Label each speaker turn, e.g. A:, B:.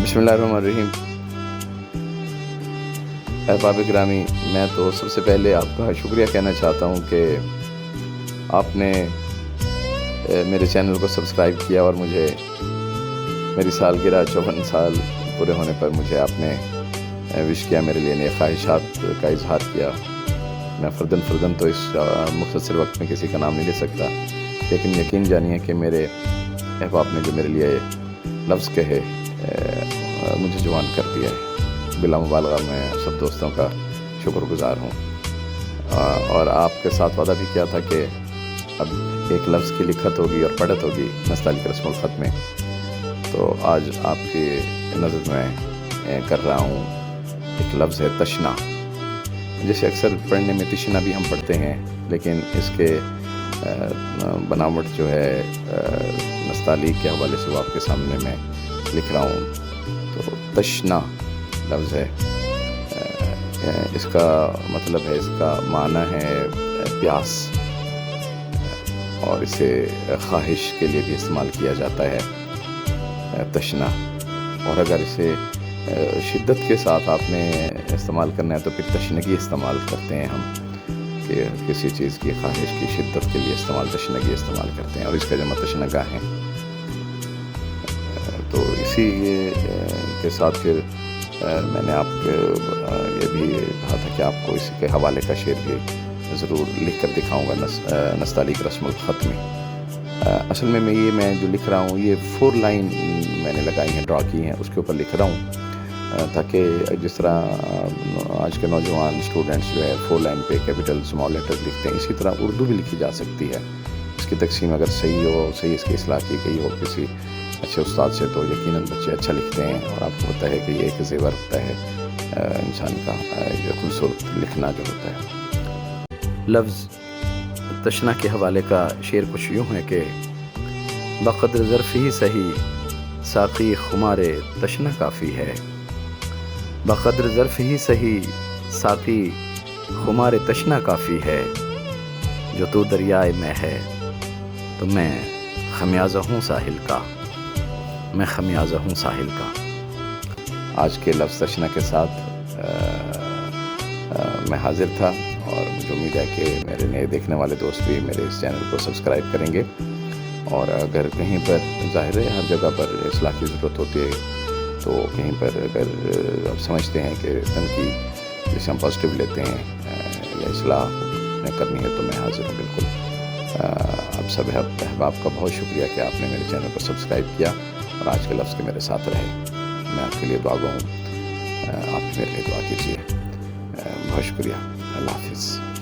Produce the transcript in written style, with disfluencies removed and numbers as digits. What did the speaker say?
A: बिस्मिल्लाहिर्रहमानिर्रहीम। अहबाब ग्रामी, मैं तो सबसे पहले आपका शुक्रिया कहना चाहता हूँ कि आपने मेरे चैनल को सब्सक्राइब किया और मुझे मेरी सालगिरह 54 साल पूरे होने पर मुझे आपने विश किया, मेरे लिए नए ख्वाहिशात का इजहार किया। मैं फ़र्दन तो इस मुख्तसर वक्त में किसी का नाम नहीं ले सकता, लेकिन यकीन जानिए कि मेरे अहबाब ने जो मेरे लिए लफ्ज़ कहे मुझे जवान कर दिया है। बिला मुबालगा मैं सब दोस्तों का शुक्रगुज़ार हूँ और आपके साथ वादा भी किया था कि अब एक लफ्ज़ की लिखत होगी और पढ़त होगी नस्तालिक रस्मुल ख़त में। तो आज आपकी नज़र में कर रहा हूँ। एक लफ्ज़ है तशना, जिसे अक्सर पढ़ने में तिशना भी हम पढ़ते हैं, लेकिन इसके बनावट जो है नस्तालिक के हवाले से वो आपके सामने मैं लिख रहा हूँ। तो तशना लफ्ज़ है, इसका मतलब है, इसका माना है प्यास, और इसे ख्वाहिश के लिए भी इस्तेमाल किया जाता है तशना। और अगर इसे शिद्दत के साथ आपने इस्तेमाल करना है तो फिर तशनगी इस्तेमाल करते हैं हम, कि किसी चीज़ की ख्वाहिश की शिद्दत के लिए इस्तेमाल तशनगी इस्तेमाल करते हैं, और इसका जमा तशनगा है। तो इसी के साथ फिर मैंने आपको ये भी कहा था कि आपको इसी के हवाले का शेर भी ज़रूर लिख कर दिखाऊँगा नस्तालिक रस्मुल ख़त में। असल में मैं जो लिख रहा हूँ ये 4 लाइन मैंने लगाई हैं, ड्रा की हैं, उसके ऊपर लिख रहा हूँ, ताकि जिस तरह आज के नौजवान स्टूडेंट्स जो है 4 लाइन पे कैपिटल स्मॉल लेटर्स लिखते हैं, इसी तरह उर्दू भी लिखी जा सकती है। इसकी तकसीम अगर सही हो, सही इसकी इस्लाह की गई हो किसी अच्छे उस्ताद से, तो यकीनन बच्चे अच्छा लिखते हैं। और आपको पता है कि ये एक ज़ेवर होता है इंसान का, जो खूबसूरत लिखना जो होता है। लफ्ज़ तशना के हवाले का शेर कुछ यूँ है कि बक़द्र ज़र्फ़ ही सही साक़ी खुमारे तशना काफ़ी है। बक़द्र ज़र्फ़ ही सही साक़ी खुमारे तशना काफ़ी है। जो तू दरियाए में है तो मैं खमियाज़ा हूँ साहिल का, मैं खमियाज़ा हूँ साहिल का। आज के लफ्ज़ तशना के साथ मैं हाज़िर था, और मुझे उम्मीद है कि मेरे नए देखने वाले दोस्त भी मेरे इस चैनल को सब्सक्राइब करेंगे। और अगर कहीं पर, ज़ाहिर है हर जगह पर इस्लाह की ज़रूरत होती है, तो कहीं पर अगर आप समझते हैं कि तनकीद जिसे हम पॉजिटिव लेते हैं या इस्लाह करनी है, तो मैं हाज़िर हूँ बिल्कुल। आप सब अहबाब का बहुत शुक्रिया कि आपने मेरे चैनल को सब्सक्राइब किया और आज के लफ्ज़ के मेरे साथ रहे। मैं आपके लिए दुआ गो हूँ, आप मेरे लिए दुआ कीजिए। बहुत शुक्रिया। अल्लाह हाफ़िज़।